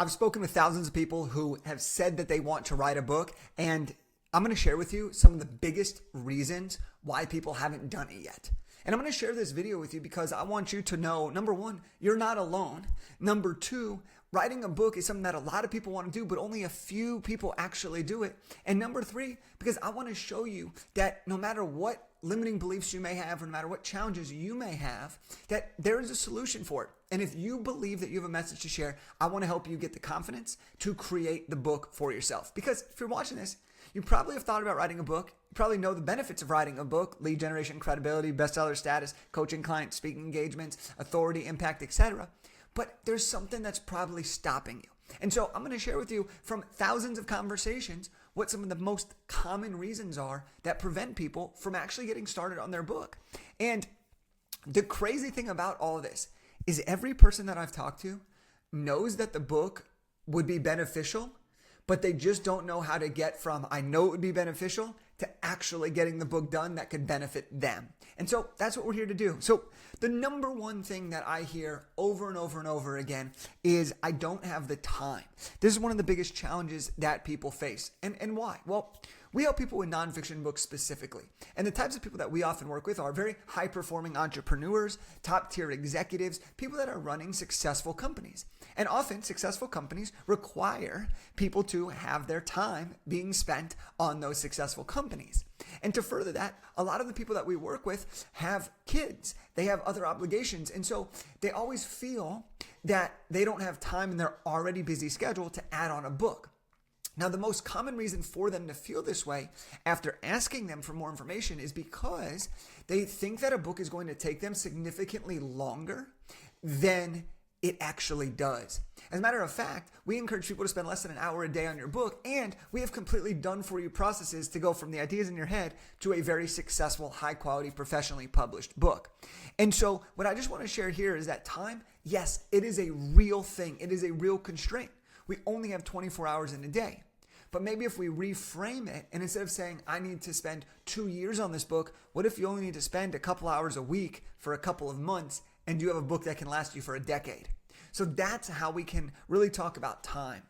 I've spoken with thousands of people who have said that they want to write a book, and I'm going to share with you some of the biggest reasons why people haven't done it yet. And I'm going to share this video with you because I want you to know, number one, you're not alone. Number two, writing a book is something that a lot of people want to do, but only a few people actually do it. And number three, because I want to show you that no matter what limiting beliefs you may have, or no matter what challenges you may have, that there is a solution for it. And if you believe that you have a message to share, I want to help you get the confidence to create the book for yourself. Because if you're watching this, you probably have thought about writing a book. You probably know the benefits of writing a book: lead generation, credibility, bestseller status, coaching clients, speaking engagements, authority, impact, etc. But there's something that's probably stopping you. And so I'm going to share with you from thousands of conversations what some of the most common reasons are that prevent people from actually getting started on their book. And the crazy thing about all of this is every person that I've talked to knows that the book would be beneficial, but they just don't know how to get from I know it would be beneficial to actually getting the book done that could benefit them. And so that's what we're here to do. So the number one thing that I hear over and over and over again is I don't have the time. This is one of the biggest challenges that people face. And why? Well, we help people with nonfiction books specifically. And the types of people that we often work with are very high-performing entrepreneurs, top-tier executives, people that are running successful companies. And often successful companies require people to have their time being spent on those successful companies. And to further that, a lot of the people that we work with have kids. They have other obligations. And so they always feel that they don't have time in their already busy schedule to add on a book. Now, the most common reason for them to feel this way after asking them for more information is because they think that a book is going to take them significantly longer than it actually does. As a matter of fact, we encourage people to spend less than an hour a day on your book, and we have completely done for you processes to go from the ideas in your head to a very successful, high quality, professionally published book. And so what I just want to share here is that time, yes, it is a real thing. It is a real constraint. We only have 24 hours in a day. But maybe if we reframe it, and instead of saying, I need to spend 2 years on this book, what if you only need to spend a couple hours a week for a couple of months, and you have a book that can last you for a decade? So that's how we can really talk about time.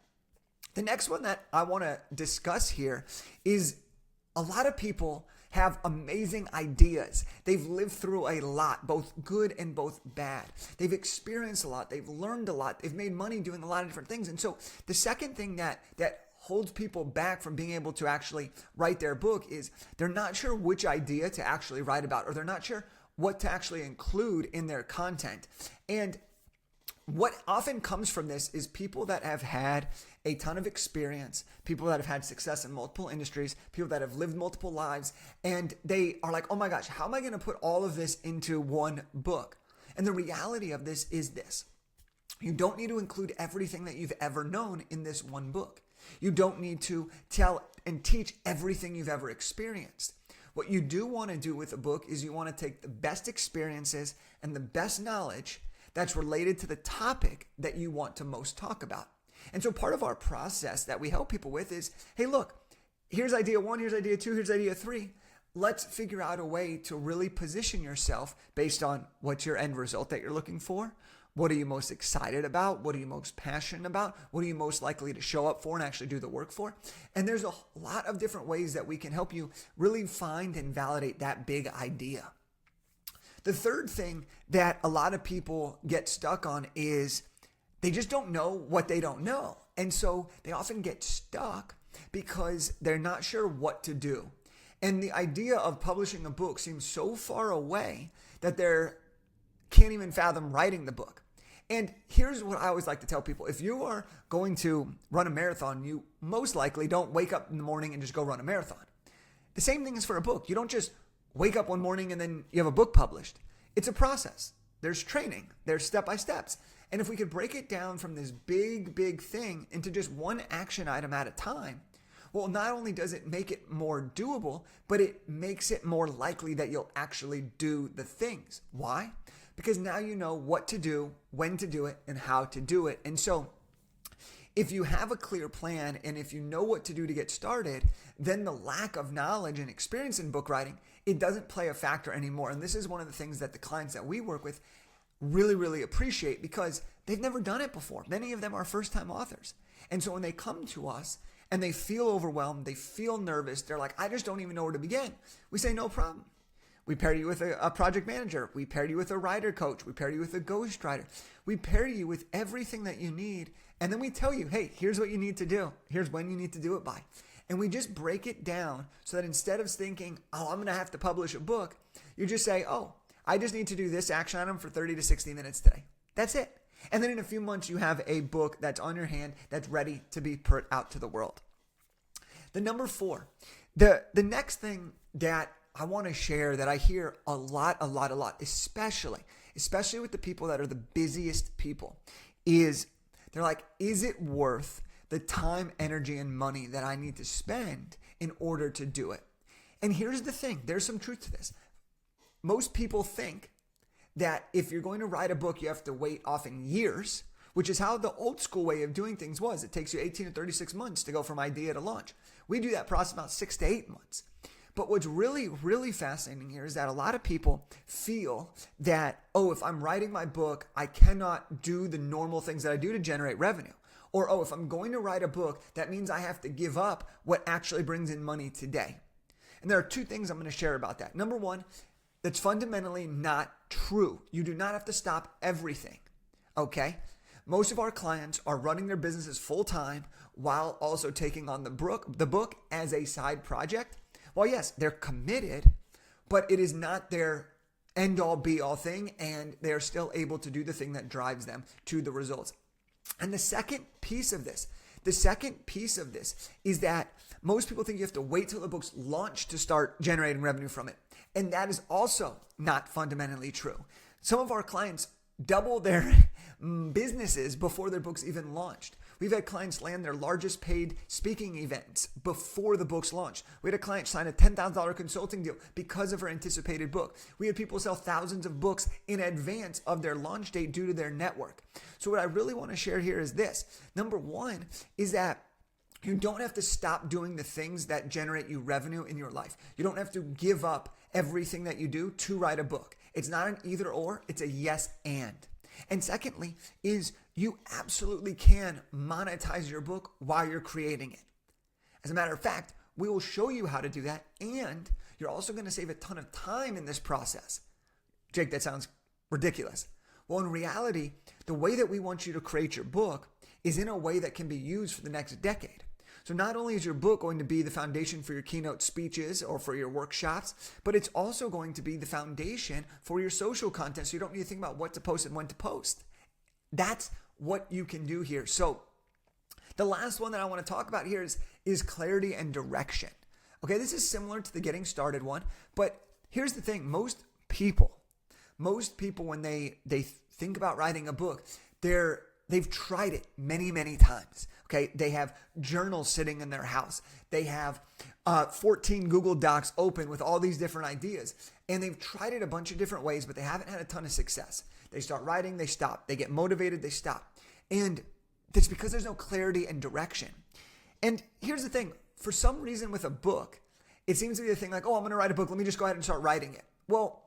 The next one that I want to discuss here is a lot of people have amazing ideas. They've lived through a lot, both good and both bad. They've experienced a lot. They've learned a lot. They've made money doing a lot of different things. And so the second thing that holds people back from being able to actually write their book is they're not sure which idea to actually write about, or they're not sure what to actually include in their content. And what often comes from this is people that have had a ton of experience, people that have had success in multiple industries, people that have lived multiple lives, and they are like, oh my gosh, how am I going to put all of this into one book? And the reality of this is this: you don't need to include everything that you've ever known in this one book. You don't need to tell and teach everything you've ever experienced. What you do want to do with a book is you want to take the best experiences and the best knowledge that's related to the topic that you want to most talk about. And so part of our process that we help people with is, hey, look, here's idea one, here's idea two, here's idea three. Let's figure out a way to really position yourself based on what's your end result that you're looking for. What are you most excited about? What are you most passionate about? What are you most likely to show up for and actually do the work for? And there's a lot of different ways that we can help you really find and validate that big idea. The third thing that a lot of people get stuck on is they just don't know what they don't know. And so they often get stuck because they're not sure what to do. And the idea of publishing a book seems so far away that they can't even fathom writing the book. And here's what I always like to tell people. If you are going to run a marathon, you most likely don't wake up in the morning and just go run a marathon. The same thing is for a book. You don't just wake up one morning and then you have a book published. It's a process. There's training. There's step-by-steps. And if we could break it down from this big thing into just one action item at a time, well, not only does it make it more doable, but it makes it more likely that you'll actually do the things. Why? Because now you know what to do, when to do it, and how to do it. And so if you have a clear plan and if you know what to do to get started, then the lack of knowledge and experience in book writing, it doesn't play a factor anymore. And this is one of the things that the clients that we work with really, really appreciate because they've never done it before. Many of them are first-time authors. And so when they come to us and they feel overwhelmed, they feel nervous, they're like, I just don't even know where to begin. We say, no problem. We pair you with a project manager. We pair you with a writer coach. We pair you with a ghostwriter. We pair you with everything that you need. And then we tell you, hey, here's what you need to do. Here's when you need to do it by. And we just break it down so that instead of thinking, oh, I'm going to have to publish a book, you just say, oh, I just need to do this action item for 30 to 60 minutes today. That's it. And then in a few months, you have a book that's on your hand that's ready to be put out to the world. The number 4, the next thing that I want to share that I hear a lot, especially with the people that are the busiest people, is they're like, is it worth the time, energy, and money that I need to spend in order to do it? And here's the thing. There's some truth to this. Most people think that if you're going to write a book, you have to wait often years, which is how the old school way of doing things was. It takes you 18 to 36 months to go from idea to launch. We do that process about 6 to 8 months. But what's really, really fascinating here is that a lot of people feel that, oh, if I'm writing my book, I cannot do the normal things that I do to generate revenue. Or, oh, if I'm going to write a book, that means I have to give up what actually brings in money today. And there are 2 things I'm going to share about that. Number 1, that's fundamentally not true. You do not have to stop everything, okay? Most of our clients are running their businesses full-time while also taking on the book as a side project. Well, yes, they're committed, but it is not their end-all, be-all thing, and they're still able to do the thing that drives them to the results. And the second piece of this is that most people think you have to wait till the book's launched to start generating revenue from it. And that is also not fundamentally true. Some of our clients double their businesses before their book's even launched. We've had clients land their largest paid speaking events before the book's launched. We had a client sign a $10,000 consulting deal because of her anticipated book. We had people sell thousands of books in advance of their launch date due to their network. So what I really want to share here is this. Number 1 is that you don't have to stop doing the things that generate you revenue in your life. You don't have to give up everything that you do to write a book. It's not an either or, it's a yes and. And secondly is you absolutely can monetize your book while you're creating it. As a matter of fact, we will show you how to do that, and you're also going to save a ton of time in this process. Jake, that sounds ridiculous. Well, in reality, the way that we want you to create your book is in a way that can be used for the next decade. So not only is your book going to be the foundation for your keynote speeches or for your workshops, but it's also going to be the foundation for your social content. So you don't need to think about what to post and when to post. That's what you can do here. So the last one that I want to talk about here is clarity and direction. Okay, this is similar to the getting started one, but here's the thing. Most people when they think about writing a book, they've tried it many, many times. Okay, they have journals sitting in their house. They have 14 Google Docs open with all these different ideas. And they've tried it a bunch of different ways, but they haven't had a ton of success. They start writing, they stop. They get motivated, they stop. And that's because there's no clarity and direction. And here's the thing. For some reason with a book, it seems to be the thing like, oh, I'm going to write a book. Let me just go ahead and start writing it. Well,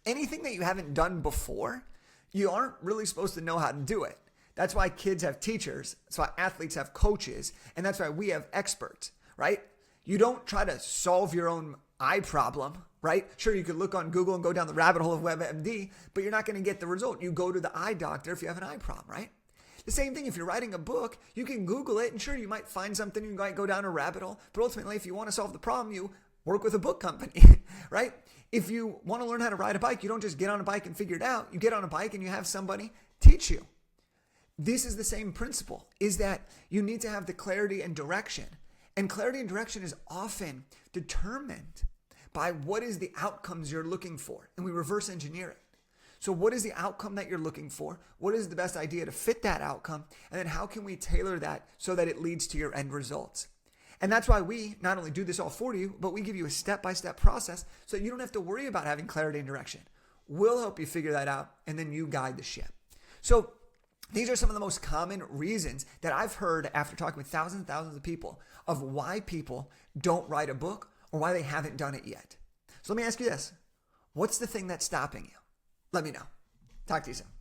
anything that you haven't done before, you aren't really supposed to know how to do it. That's why kids have teachers. That's why athletes have coaches. And that's why we have experts, right? You don't try to solve your own eye problem, right? Sure, you could look on Google and go down the rabbit hole of WebMD, but you're not going to get the result. You go to the eye doctor if you have an eye problem, right? The same thing, if you're writing a book, you can Google it, and sure, you might find something, you might go down a rabbit hole, but ultimately, if you want to solve the problem, you work with a book company, right? If you want to learn how to ride a bike, you don't just get on a bike and figure it out. You get on a bike and you have somebody teach you. This is the same principle, is that you need to have the clarity and direction. And clarity and direction is often determined by what is the outcomes you're looking for. And we reverse engineer it. So what is the outcome that you're looking for? What is the best idea to fit that outcome? And then how can we tailor that so that it leads to your end results? And that's why we not only do this all for you, but we give you a step-by-step process so that you don't have to worry about having clarity and direction. We'll help you figure that out, and then you guide the ship. So these are some of the most common reasons that I've heard after talking with thousands and thousands of people of why people don't write a book or why they haven't done it yet. So let me ask you this. What's the thing that's stopping you? Let me know. Talk to you soon.